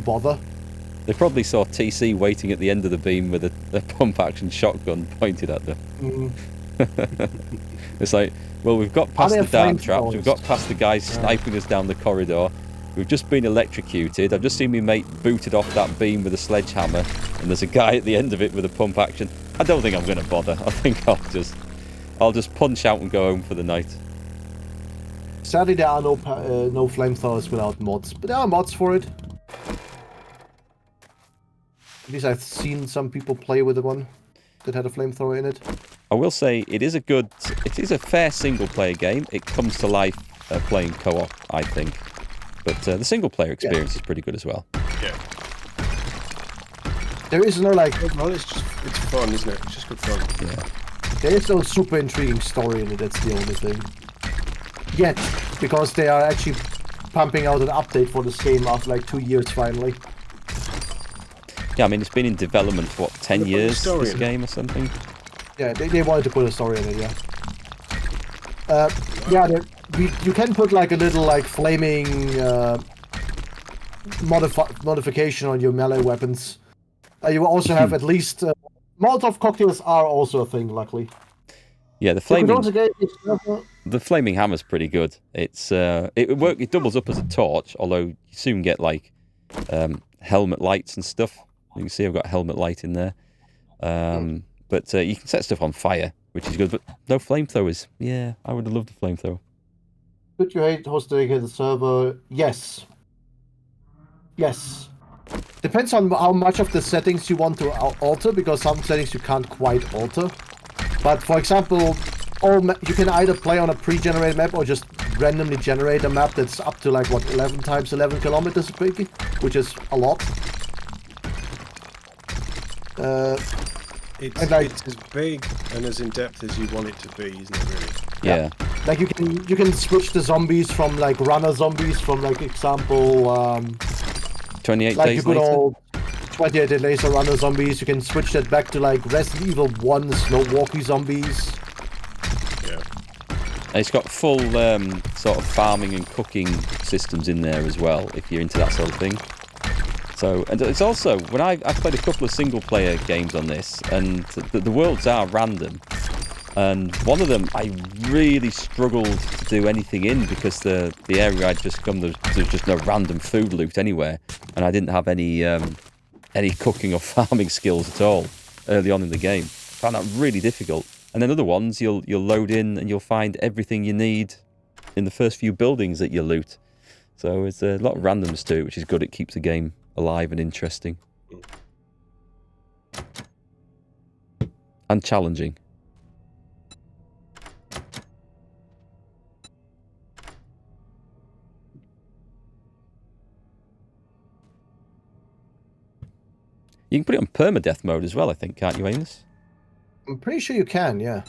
bother. They probably saw TC waiting at the end of the beam with a pump-action shotgun pointed at them. It's like, well, we've got past the dart traps, we've got past the guys sniping us down the corridor, we've just been electrocuted, I've just seen my mate booted off that beam with a sledgehammer, and there's a guy at the end of it with a pump-action. I don't think I'm going to bother. I think I'll just punch out and go home for the night. Sadly, there are no flamethrowers without mods, but there are mods for it. At least I've seen some people play with the one that had a flamethrower in it. I will say it is a fair single-player game. It comes to life playing co-op, I think. But the single-player experience is pretty good as well. Yeah. There is no like... Well, it's fun, isn't it? It's just good fun. Yeah. There is no super intriguing story in it, that's the only thing. Yet, because they are actually pumping out an update for this game after like 2 years finally. Yeah, I mean, it's been in development for, what, 10 years, this game or something? Yeah, they wanted to put a story in it, yeah. You can put like a little like flaming modification on your melee weapons. You also have at least... Molotov cocktails are also a thing, luckily. Yeah, the flaming hammer's pretty good. It doubles up as a torch, although you soon get like helmet lights and stuff. You can see I've got helmet light in there. But you can set stuff on fire, which is good. But no flamethrowers. Yeah, I would have loved a flamethrower. Could you hate host dedicated server? Yes. Yes. Depends on how much of the settings you want to alter, because some settings you can't quite alter. But for example, you can either play on a pre-generated map or just randomly generate a map that's up to like, what, 11 times 11 kilometers big, which is a lot. It's as big and as in-depth as you want it to be, isn't it, really? Yeah. Like you can switch the zombies from like runner zombies from like example 28 like days you could later. all 28 days later runner zombies. You can switch that back to like Resident Evil 1 slow walkie zombies. Yeah. And it's got full sort of farming and cooking systems in there as well, if you're into that sort of thing. So, and it's also, when I've played a couple of single-player games on this, and the worlds are random, and one of them I really struggled to do anything in because the area I'd just come, there's just no random food loot anywhere, and I didn't have any cooking or farming skills at all early on in the game. Found that really difficult. And then other ones, you'll load in and you'll find everything you need in the first few buildings that you loot. So it's a lot of randomness to it, which is good. It keeps the game alive and interesting. And challenging. You can put it on permadeath mode as well, I think, can't you, Amos? I'm pretty sure you can, yeah.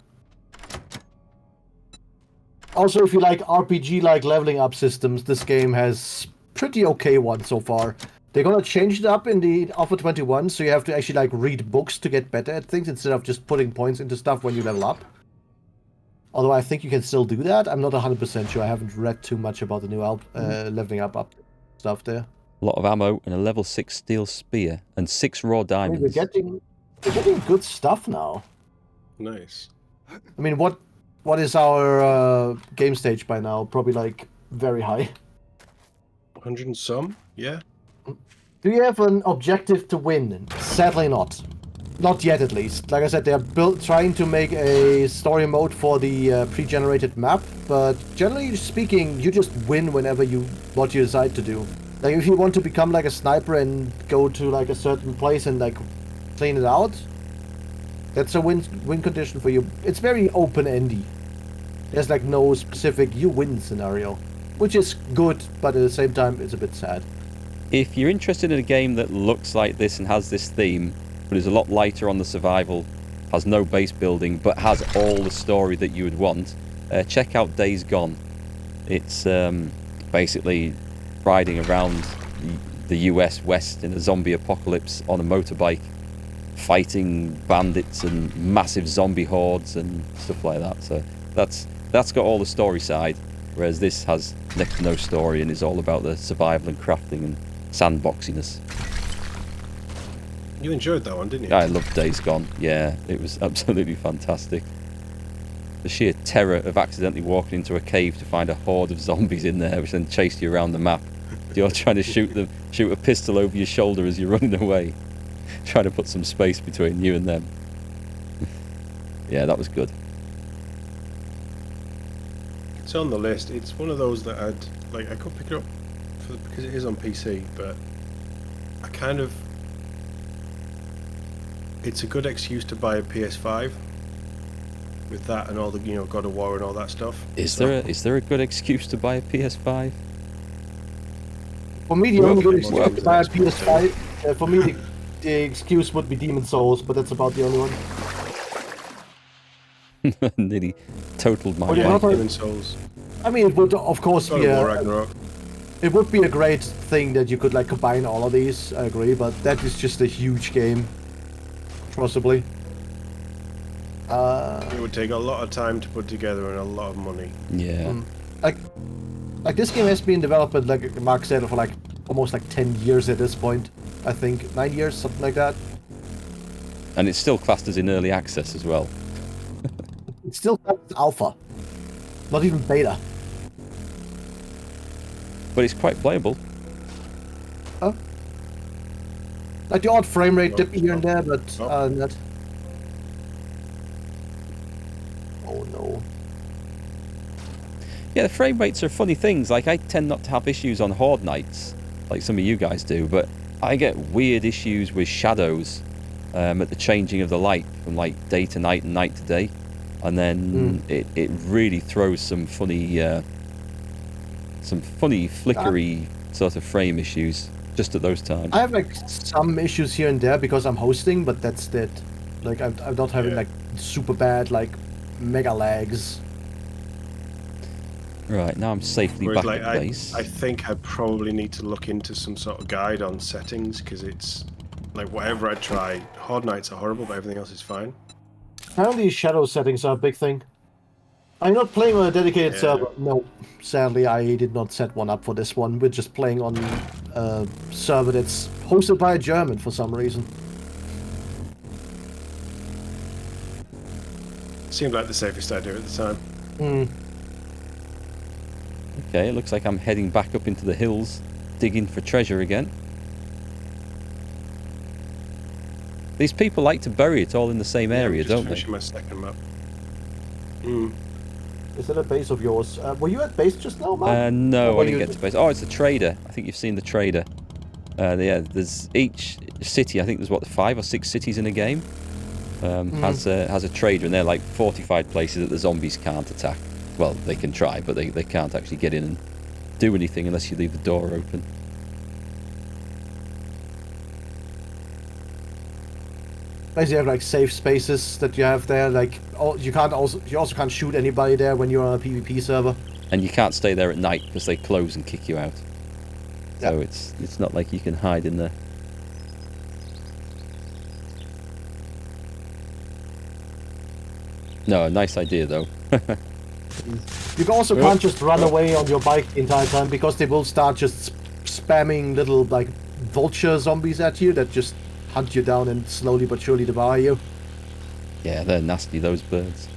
Also, if you like RPG-like leveling up systems, this game has pretty okay ones so far. They're gonna change it up in the Alpha 21, so you have to actually like read books to get better at things instead of just putting points into stuff when you level up. Although I think you can still do that. I'm not 100% sure. I haven't read too much about the new leveling up stuff there. A lot of ammo and a level 6 steel spear and 6 raw diamonds. We're getting good stuff now. Nice. I mean, what is our game stage by now? Probably like very high. 100 and some? Yeah. Do you have an objective to win? Sadly not. Not yet, at least. Like I said, they're trying to make a story mode for the pre-generated map, but generally speaking, you just win whenever what you decide to do. Like, if you want to become like a sniper and go to like a certain place and like clean it out, that's a win condition for you. It's very open-endy. There's like no specific you win scenario, which is good, but at the same time, it's a bit sad. If you're interested in a game that looks like this and has this theme, but is a lot lighter on the survival, has no base building, but has all the story that you would want, check out Days Gone. It's basically riding around the US West in a zombie apocalypse on a motorbike, fighting bandits and massive zombie hordes and stuff like that. So that's got all the story side, whereas this has next to no story and is all about the survival and crafting and sandboxiness. You enjoyed that one, didn't you? I loved Days Gone. Yeah, it was absolutely fantastic. The sheer terror of accidentally walking into a cave to find a horde of zombies in there, which then chased you around the map. You're trying to shoot a pistol over your shoulder as you're running away, trying to put some space between you and them. Yeah, that was good. It's on the list. It's one of those that I could pick it up because it is on PC, but I kind of. It's a good excuse to buy a PS5 with that and all the God of War and all that stuff. Is there a good excuse to buy a PS5? For me, the only good okay, excuse to buy a PS5, for me, the excuse would be Demon Souls, but that's about the only one. Nearly totaled my yeah, life. Demon Souls. I mean, it would of course God be of War a, Ragnarok. it would be a great thing that you could like combine all of these. I agree, but that is just a huge game, possibly. It would take a lot of time to put together and a lot of money. Yeah. Like this game has been developed, like Mark said, for like almost like 10 years at this point. I think 9 years, something like that. And it's still classed as in early access as well. It's still alpha, not even beta. But it's quite playable. Huh? Like the odd frame rate dip here and there, but that. Oh no. Yeah, the frame rates are funny things. Like, I tend not to have issues on Horde nights, like some of you guys do, but I get weird issues with shadows at the changing of the light from like day to night and night to day. And then it really throws some funny flickery sort of frame issues just at those times. I have like some issues here and there because I'm hosting, but that's it. Like I'm not having like super bad like mega lags. Right, now I'm safely Whereas, back at base. I think I probably need to look into some sort of guide on settings because it's like whatever I try, Horde nights are horrible, but everything else is fine. Apparently shadow settings are a big thing. I'm not playing on a dedicated server. No, sadly I did not set one up for this one. We're just playing on a server that's hosted by a German for some reason. Seemed like the safest idea at the time. Okay, it looks like I'm heading back up into the hills, digging for treasure again. These people like to bury it all in the same area, don't they? My second map. Is that a base of yours? Were you at base just now, Mark? No, I didn't get to base. Oh, it's the trader. I think you've seen the trader. Yeah, there's each city. I think there's what 5 or 6 cities in a game. Has a trader, and they're like fortified places that the zombies can't attack. Well, they can try, but they can't actually get in and do anything unless you leave the door open. Basically, you have like safe spaces that you have there. Like, you also can't shoot anybody there when you're on a PvP server. And you can't stay there at night because they close and kick you out. So it's not like you can hide in there. No, nice idea though. You also can't just run away on your bike the entire time because they will start just spamming little like vulture zombies at you that just hunt you down and slowly but surely devour you. Yeah, they're nasty, those birds.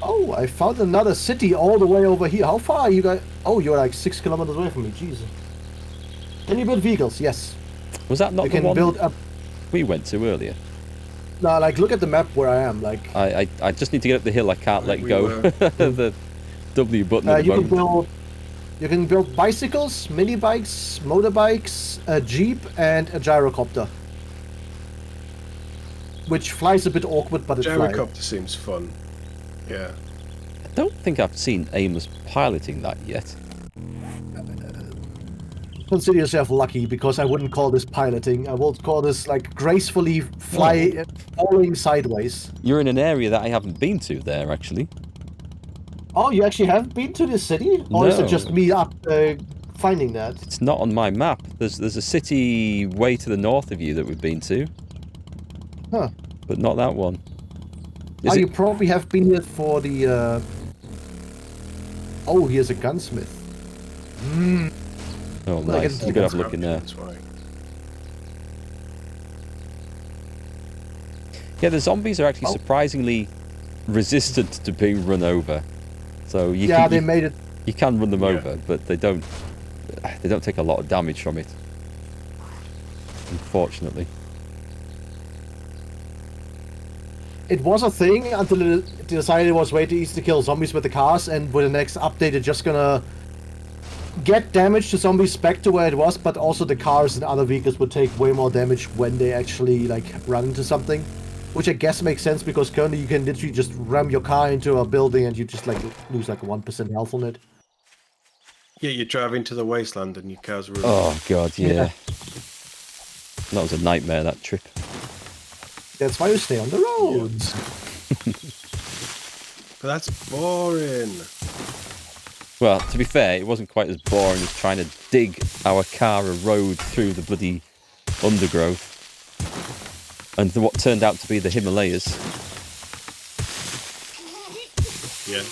Oh, I found another city all the way over here. How far are you guys? Oh, you're like 6 kilometers away from me. Jesus. Can you build vehicles? Yes. Was that not You the can one build up. we went to earlier? No, like look at the map where I am. Like I just need to get up the hill. I can't let We go. were. The W button at the you can moment. you can build bicycles, mini bikes, motorbikes, a jeep, and a gyrocopter, which flies a bit awkward, but it's flying. Gyrocopter seems fun. Yeah. I don't think I've seen Amos piloting that yet. Consider yourself lucky because I wouldn't call this piloting. I would call this like gracefully falling sideways. You're in an area that I haven't been to there, actually. Oh, you actually haven't been to this city? Or is it No. just me up finding that? It's not on my map. There's a city way to the north of you that we've been to, Huh. but not that one. Is You it? probably have been here for the... Oh, here's a gunsmith. Oh, I nice. can You could have a look in there. That's right. Yeah, the zombies are actually surprisingly resistant to being run over. So you they made it. You can run them over, but they don't take a lot of damage from it. Unfortunately. It was a thing until it decided it was way too easy to kill zombies with the cars, and with the next update, it's just gonna get damage to zombies back to where it was, but also the cars and other vehicles would take way more damage when they actually like run into something. Which I guess makes sense because currently you can literally just ram your car into a building and you just like lose like 1% health on it. Yeah, you drive into the wasteland and your car's ruined. Oh god, yeah. That was a nightmare, that trip. That's why you stay on the roads. But that's boring. Well, to be fair, it wasn't quite as boring as trying to dig our car a road through the bloody undergrowth. And what turned out to be the Himalayas. Yeah.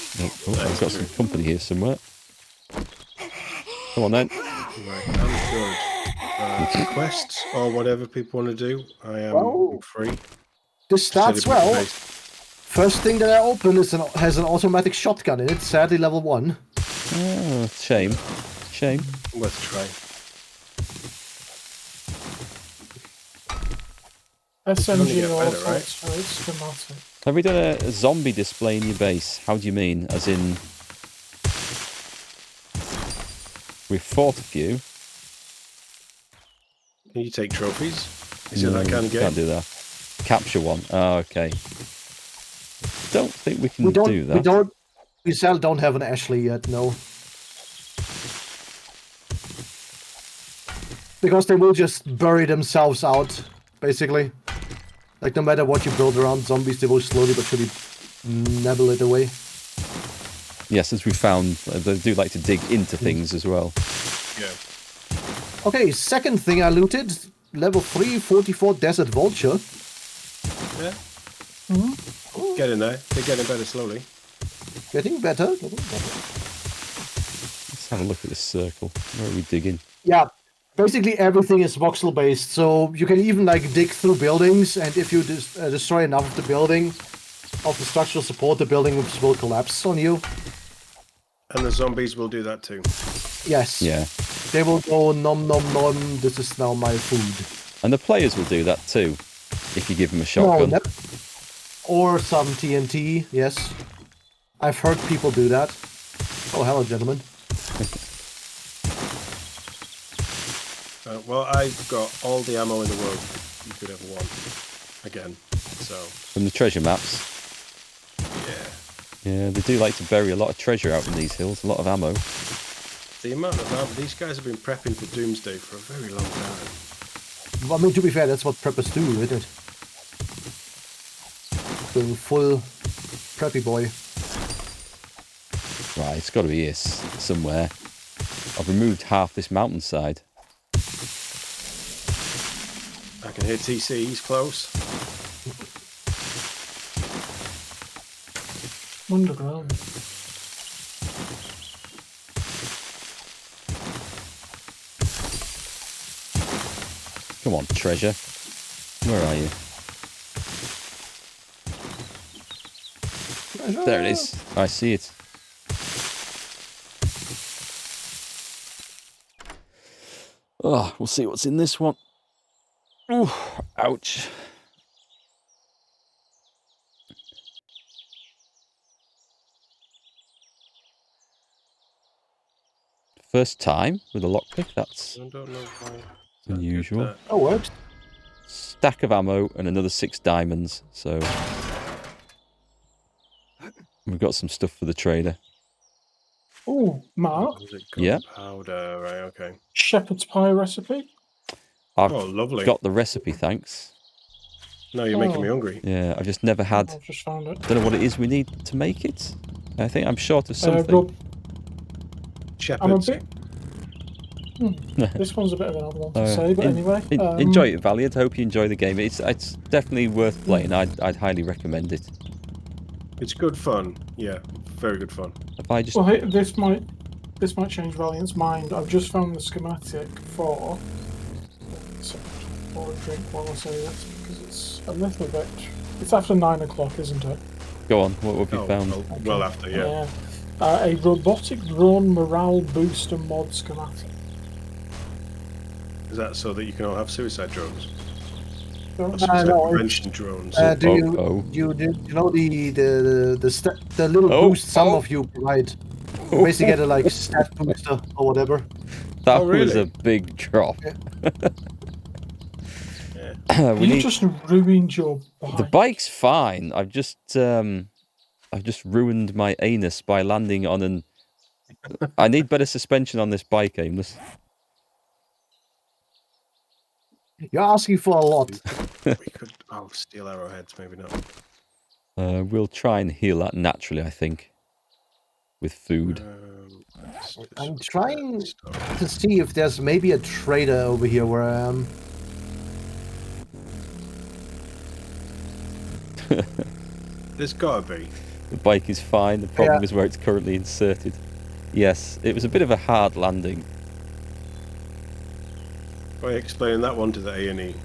I've got some company here somewhere. Come on then. Right, I'm good. Quests or whatever people want to do, I am free. This starts well. First thing that I open has an automatic shotgun in it, sadly level 1. Oh, shame. Shame. Worth a try. SMG or better, right? schematic. Have we done a zombie display in your base? How do you mean? As in... We've fought a few. Can you take trophies? Is it that kind of game? Can't do that. Capture one. Oh, okay. Don't think we can do that. We still don't have an Ashley yet, no. Because they will just bury themselves out, basically. Like, no matter what you build around zombies, they will slowly but surely nibble it away. Yes, as we found, they do like to dig into things as well. Yeah. Okay, second thing I looted, level 3, 44 Desert Vulture. Yeah. Get in there. They're getting better slowly. Getting better. Let's have a look at this circle. Where are we digging? Yeah, basically everything is voxel based, so you can even like dig through buildings, and if you destroy enough of the building, of the structural support, the building will collapse on you. And the zombies will do that too. Yes. Yeah. They will go nom nom nom, this is now my food. And the players will do that too, if you give them a shotgun. No, or some TNT, yes. I've heard people do that. Oh, hello, gentlemen. Well, I've got all the ammo in the world you could ever want. Again, so... From the treasure maps. Yeah. Yeah, they do like to bury a lot of treasure out in these hills, a lot of ammo. The amount of ammo... These guys have been prepping for Doomsday for a very long time. I mean, to be fair, that's what preppers do, isn't it? Going full preppy boy. Right, it's got to be here somewhere. I've removed half this mountainside. I can hear TC, he's close. Underground. Come on, treasure. Where are you? There it is. I see it. Oh, we'll see what's in this one. Ooh, ouch. First time with a lockpick, that's I don't know why. unusual. Oh, works. Stack of ammo and another 6 diamonds, so we've got some stuff for the trader. Oh, Mark. Yeah. Powder, right, okay. Shepherd's pie recipe. I've lovely. got the recipe, thanks. No, you're making me hungry. Yeah, I've just never had... I've just found it. Don't know what it is we need to make it. I think I'm short of something. I'm a Shepherds. bit... This one's a bit of an odd one to say, but anyway. Enjoy it, Valiant. Hope you enjoy the game. It's definitely worth playing. I'd highly recommend it. It's good fun. Yeah, very good fun. If I just... Well, hey, this might change Valiant's mind. I've just found the schematic for... So, pour a drink while I say this, because it's a little bit It's after 9 o'clock, isn't it? Go on, what have you Oh, found? well after, yeah. A robotic drone morale booster mod schematic. Is that so that you can all have suicide drones? Don't- Or suicide no, prevention drones? Do Oh, you know the little Oh, boost some oh. of you provide? You basically get a like stat booster or whatever. That Oh, was really? a big drop. Yeah. We you need just ruined your bike. the bike's fine. I've just ruined my anus by landing on an. I need better suspension on this bike, Aimless. You're asking for a lot. We could. Oh, steel arrowheads, maybe not. We'll try and heal that naturally, I think, with food. I'm trying to see if there's maybe a trader over here where I am. There's gotta be. The bike is fine. The problem is where it's currently inserted. Yes, it was a bit of a hard landing. By explaining that one to the A&E.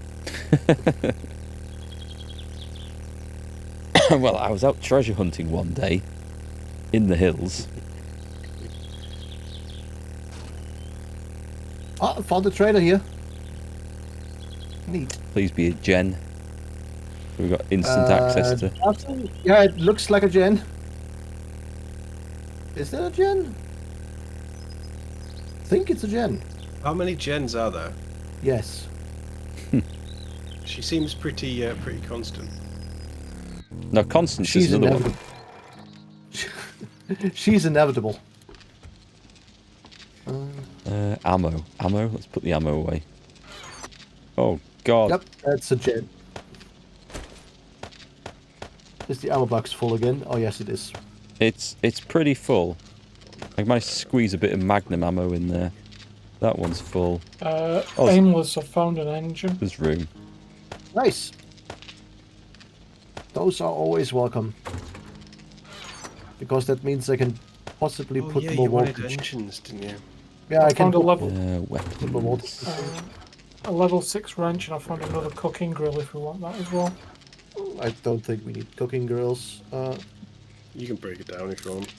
Well, I was out treasure hunting one day in the hills. Oh, found the trader here. Neat. Please be a gen. We've got instant access to. Yeah, it looks like a gen. Is there a gen? I think it's a gen. How many gens are there? Yes. She seems pretty constant. No, Constance She's is another one. inevitable. She's inevitable. Ammo. Ammo? Let's put the ammo away. Oh, God. Yep, that's a gen. Is the ammo box full again? Oh, yes, it is. It's pretty full. I managed to squeeze a bit of Magnum ammo in there. That one's full. Aimless, I found an engine. There's room. Nice. Those are always welcome. Because that means I can possibly Oh, put yeah, more you wanted voltage. engines, didn't you? Yeah, I can found a put level more voltage. a level 6 wrench, and I found another cooking grill if we want that as well. I don't think we need cooking grills. You can break it down if you want.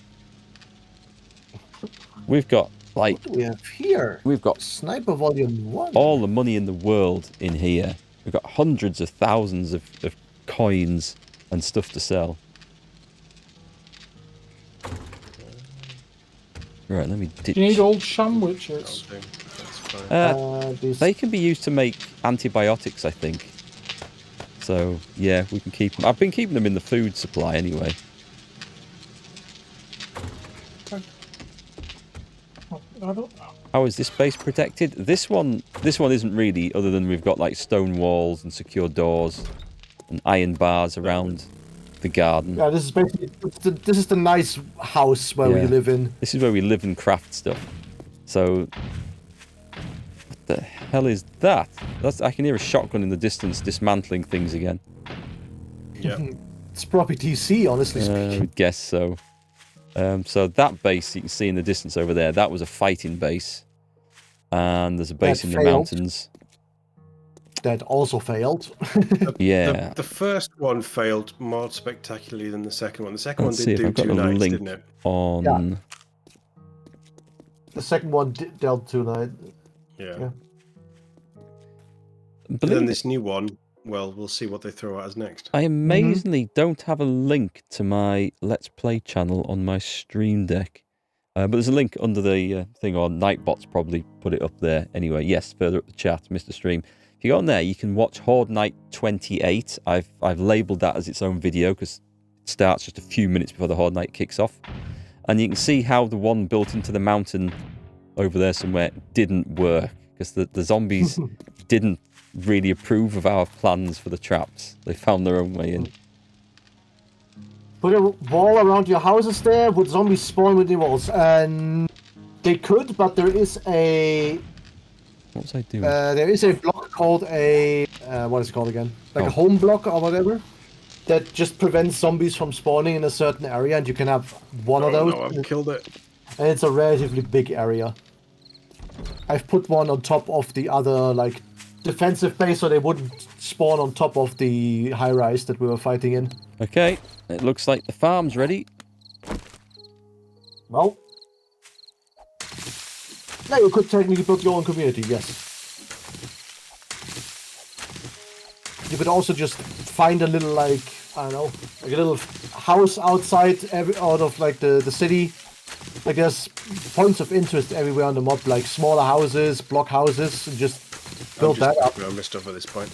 We've got, like, What do we have here? we've got Sniper Volume 1. all the money in the world in here. We've got hundreds of thousands of coins and stuff to sell. Right, let me ditch. Do you need old sandwiches? Okay, that's fine. These- They can be used to make antibiotics, I think. So, yeah, we can keep them. I've been keeping them in the food supply anyway. I don't know. How is this base protected? This one isn't really, other than we've got like stone walls and secure doors and iron bars around the garden. Yeah, this is basically this is the nice house where we Yeah. live in. This is where we live and craft stuff. So, what the hell is that? I can hear a shotgun in the distance dismantling things again. Yeah. It's probably DC, honestly I speaking. would guess so. So that base you can see in the distance over there, that was a fighting base. And there's a base That in the failed. mountains. That also failed. Yeah. The first one failed more spectacularly than the second one. The second Let's one see did if do I've got 2 a nights, link didn't it? on... The second one dealt tonight. Yeah. Yeah. And Believe then it, this new one, well, we'll see what they throw at us next. I amazingly don't have a link to my Let's Play channel on my Stream Deck. But there's a link under the thing, or Nightbot's probably put it up there. Anyway, yes, further up the chat, Mr. Stream. If you go on there, you can watch Horde Night 28. I've labelled that as its own video because it starts just a few minutes before the Horde Night kicks off. And you can see how the one built into the mountain over there somewhere didn't work because the zombies didn't really approve of our plans for the traps. They found their own way in. Put a wall around your houses there. Would zombies spawn within walls? And they could, but there is a What was I doing? there is a block called a what is it called again? Like Oh. a home block or whatever. That just prevents zombies from spawning in a certain area, and you can have one of those. No, I've killed it. And it's a relatively big area. I've put one on top of the other, like, defensive base so they wouldn't spawn on top of the high rise that we were fighting in. Okay, it looks like the farm's ready. Well, now you could technically build your own community, yes. You could also just find a little, like, I don't know, like a little house outside, out of like the city. Like there's points of interest everywhere on the map, like smaller houses, block houses, and just build that up. I'm just stuff at this point.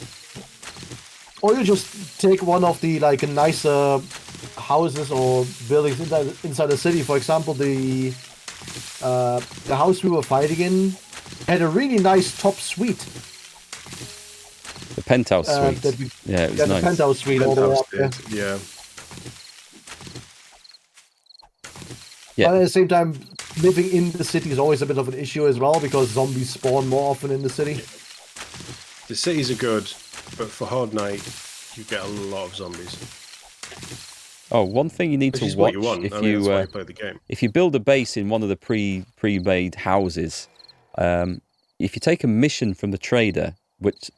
Or you just take one of the like nicer houses or buildings inside the city. For example, the house we were fighting in had a really nice top suite. The penthouse suite. Yeah, it was nice. The penthouse suite all the way up there. Yeah. Yeah. But at the same time, living in the city is always a bit of an issue as well because zombies spawn more often in the city. The cities are good, but for Horde Night, you get a lot of zombies. Oh, one thing you need to watch that's why you play the game. If you build a base in one of the pre-made houses, if you take a mission from the trader,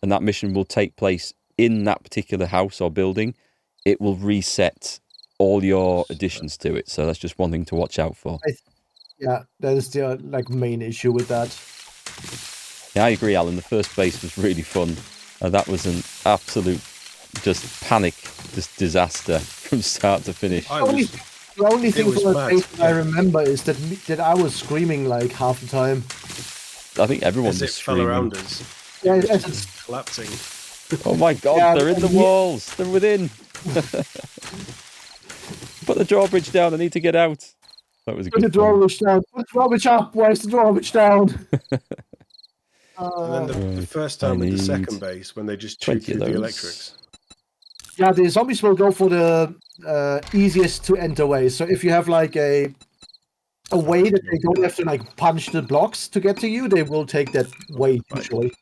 and that mission will take place in that particular house or building, it will reset all your additions to it. So that's just one thing to watch out for. Yeah, that is the like main issue with that. Yeah, I agree, Alan. The first base was really fun. That was an absolute just panic, just disaster from start to finish. The only thing from the base that I remember is that I was screaming like half the time. I think everyone was screaming. Fell around us. Yeah, it's collapsing. Oh my god, yeah, they're in the walls. They're within. Put the drawbridge down. I need to get out. That was a good. Put the drawbridge down. Put the drawbridge up. Where's the drawbridge down? And then the first time with the second base, when they just shoot through the electrics. Yeah, the zombies will go for the easiest to enter way. So if you have like a way that they don't have to like punch the blocks to get to you, they will take that way usually.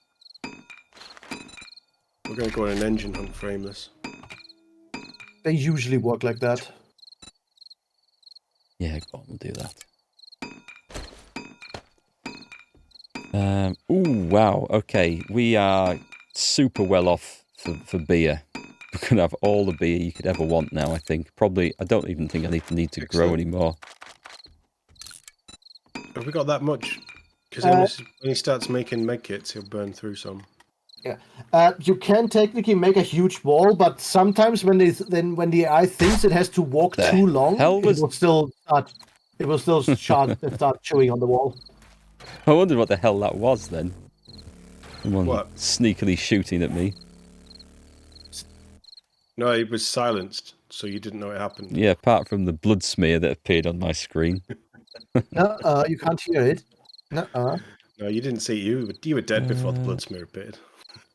We're going to go on an engine hunt for aimless. They usually work like that. Yeah, go on, we'll do that. Ooh, wow. Okay, we are super well off for beer. We're going to have all the beer you could ever want now, I think. Probably, I don't even think I need to grow anymore. Have we got that much? Because when he starts making medkits, he'll burn through some. Yeah, you can technically make a huge wall, but sometimes when the AI thinks it has to walk too long, it will still start chewing on the wall. I wondered what the hell that was then. Someone What? Sneakily shooting at me. No, it was silenced, so you didn't know it happened. Yeah, apart from the blood smear that appeared on my screen. You can't hear it. No, you didn't see it. You were dead before the blood smear appeared.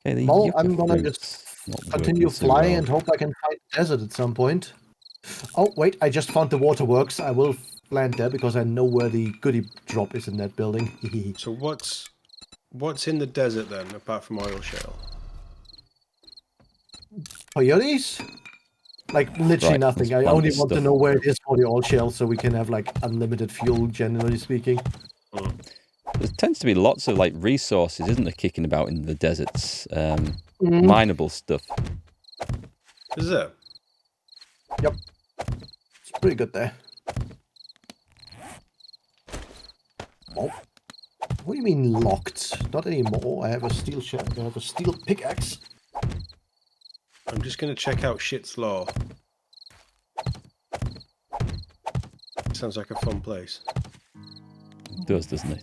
Okay, well, I'm gonna just continue flying and hope I can find the desert at some point. Oh, wait, I just found the waterworks. I will land there because I know where the goodie drop is in that building. So what's in the desert then, apart from oil shale? Coyotes? Like, literally nothing. I only want to know where it is for the oil shale so we can have, like, unlimited fuel, generally speaking. There tends to be lots of, like, resources, isn't there, kicking about in the deserts? Mineable stuff. Is there? Yep. It's pretty good there. Oh. What do you mean locked? Not anymore. I have a steel I have a steel pickaxe. I'm just going to check out Shit's Law. Sounds like a fun place. It does, doesn't it?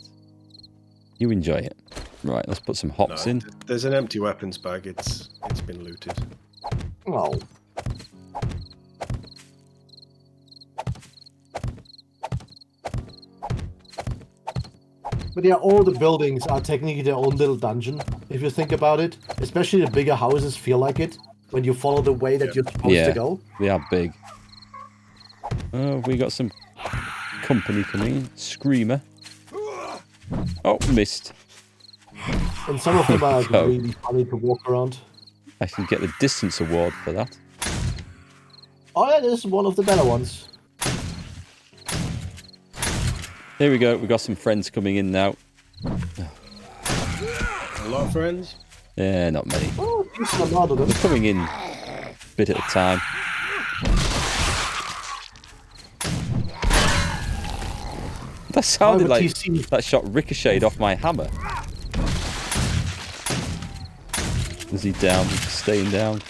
You enjoy it. Right, let's put some hops in. There's an empty weapons bag. It's been looted. Oh. But yeah, all the buildings are technically their own little dungeon, if you think about it. Especially the bigger houses feel like it, when you follow the way that you're supposed to go. They are big. Oh, we got some company coming in. Screamer. Oh, missed. And some of them are really funny to walk around. I should get the distance award for that. Oh yeah, this is one of the better ones. Here we go. We've got some friends coming in now. A lot of friends? Yeah, not many. Oh, decent amount of them. They're coming in a bit at a time. That sounded like TC. that shot ricocheted off my hammer. Is he down? He's staying down.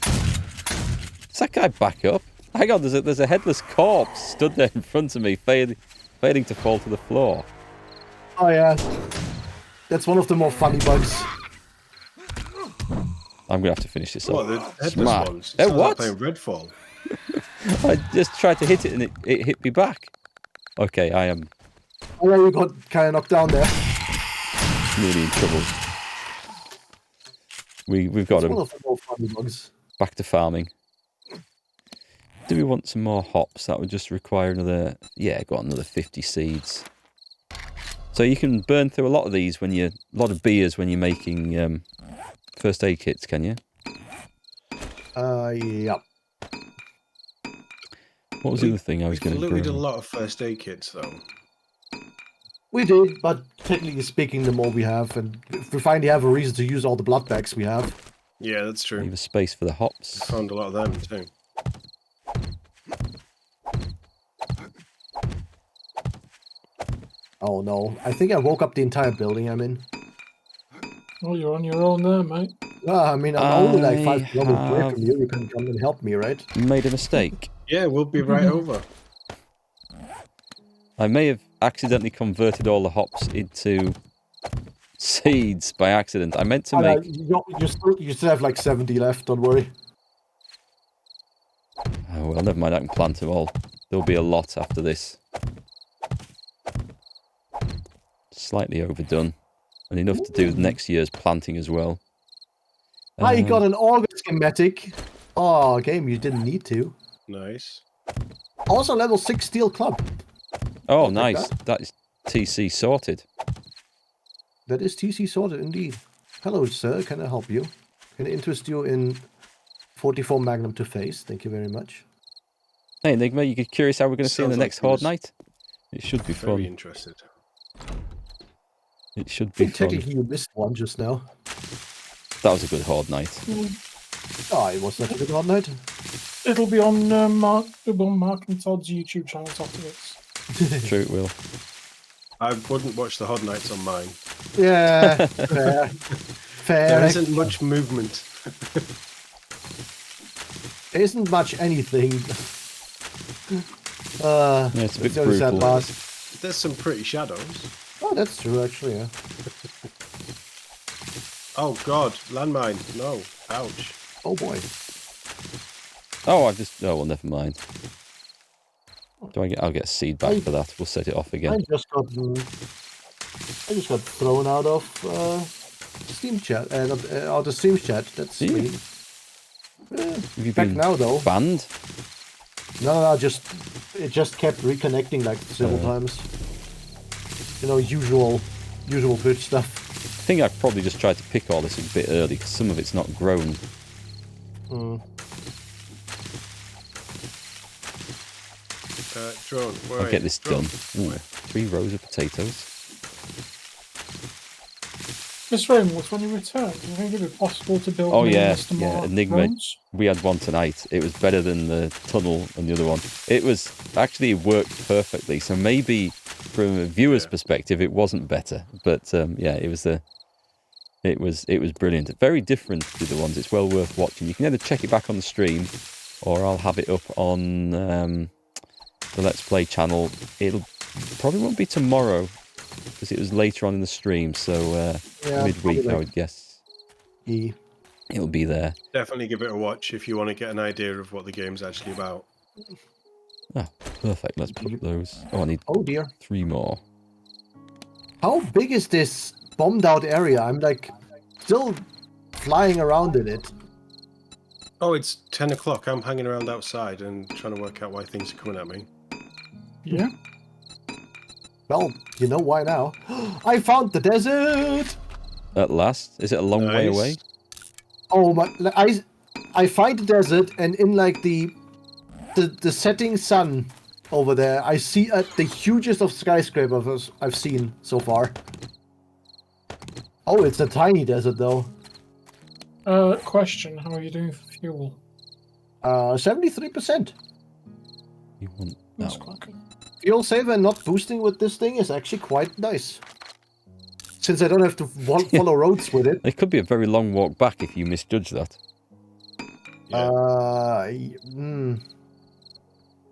Does that guy back up? Hang on, there's a headless corpse stood there in front of me, failing to fall to the floor. Oh yeah, that's one of the more funny bugs. I'm gonna have to finish this What, off. the headless Smart. ones? Eh, Sounds what? Like playing Redfall. I just tried to hit it and it hit me back. Okay, I am Oh yeah, you got kind of knocked down there. nearly in trouble. We've got It's one him. of the more funny bugs. Back to farming. Do we want some more hops? That would just require another... Yeah, got another 50 seeds. So you can burn through a lot of these when you're... A lot of beers when you're making first aid kits, can you? Yeah. What was the other thing I was going to We did a grow? lot of first aid kits, though. We did, but technically speaking, the more we have, and if we finally have a reason to use all the blood bags we have. Yeah, that's true. Leave a space for the hops. Found a lot of them, too. Oh no, I think I woke up the entire building I'm in. Oh, you're on your own there, mate. I mean, I'm only like 5 I kilometers away have- from you. You can come and help me, right? Made a mistake. Yeah, we'll be right over. I may have accidentally converted all the hops into seeds by accident. I meant to make... You still have like 70 left, don't worry. Oh, well, never mind. I can plant them all. There'll be a lot after this. Slightly overdone. And enough to do with next year's planting as well. You got an auger schematic. Oh, game, you didn't need to. Nice. Also, level 6 steel club. Oh, take nice. That is TC sorted. That is TC sorted indeed. Hello, sir. Can I help you? Can I interest you in 44 Magnum to face? Thank you very much. Hey, Enigma, you get curious how we're going to see on the Sounds like next Horde it was night? It should be Very fun. interested. It should I be think fun. technically you missed one just now. That was a good Horde night. Oh, it was such a good one night. It'll be on Mark and Todd's YouTube channel afterwards. True, it will. I wouldn't watch the Hod Nights on mine. Yeah, fair. Fair. There isn't much movement. There isn't much anything. Yeah, it's a bit the only sad brutal. part. There's some pretty shadows. Oh, that's true, actually, yeah. Oh god, landmine. No. Ouch. Oh boy. Oh, oh, well, never mind. I'll get a seed back for that. We'll set it off I again. just got thrown out of Steam chat, out of Steam chat. That's Yeah. sweet. Have you Back been now though. banned? No, it just kept reconnecting like several times. You know, usual Twitch stuff. I think I probably just tried to pick all this a bit early because some of it's not grown. Drone, where I'll are get you? this Drone. done. Ooh, 3 rows of potatoes. Miss Raymond, when you return, do you think it'd be possible to build Oh me yeah, and Mr. yeah. Mark Enigma. drones? We had one tonight. It was better than the tunnel and the other one. It was actually worked perfectly. So maybe from a viewer's perspective, it wasn't better. But yeah, it was brilliant. Very different to the ones. It's well worth watching. You can either check it back on the stream, or I'll have it up on the Let's Play channel. It'll probably won't be tomorrow because it was later on in the stream. So midweek, I would guess. Yeah. It'll be there. Definitely give it a watch if you want to get an idea of what the game's actually about. Ah, perfect. Let's put those. Oh, I need Oh dear. 3 more. How big is this bombed out area? I'm like still flying around in it. Oh, it's 10 o'clock. I'm hanging around outside and trying to work out why things are coming at me. Yeah. Well, you know why now. I found the desert! At last, is it a long way Nice. away? Oh my, I find the desert, and in like the setting sun over there, I see the hugest of skyscrapers I've seen so far. Oh, it's a tiny desert though. Question: how are you doing for fuel? 73%. You want That's that one. quite good. Fuel save and not boosting with this thing is actually quite nice. Since I don't have to follow roads with it. It could be a very long walk back if you misjudge that. Yeah.